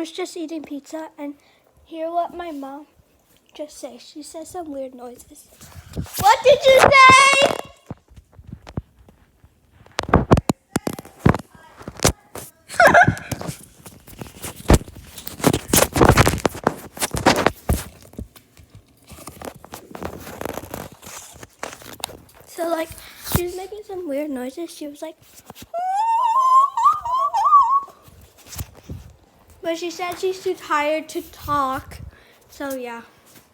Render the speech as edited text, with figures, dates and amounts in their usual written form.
was just eating pizza and hear what my mom just said. She said some weird noises. What did you say? So like, she was making some weird noises. She was like, but she said she's too tired to talk. So yeah.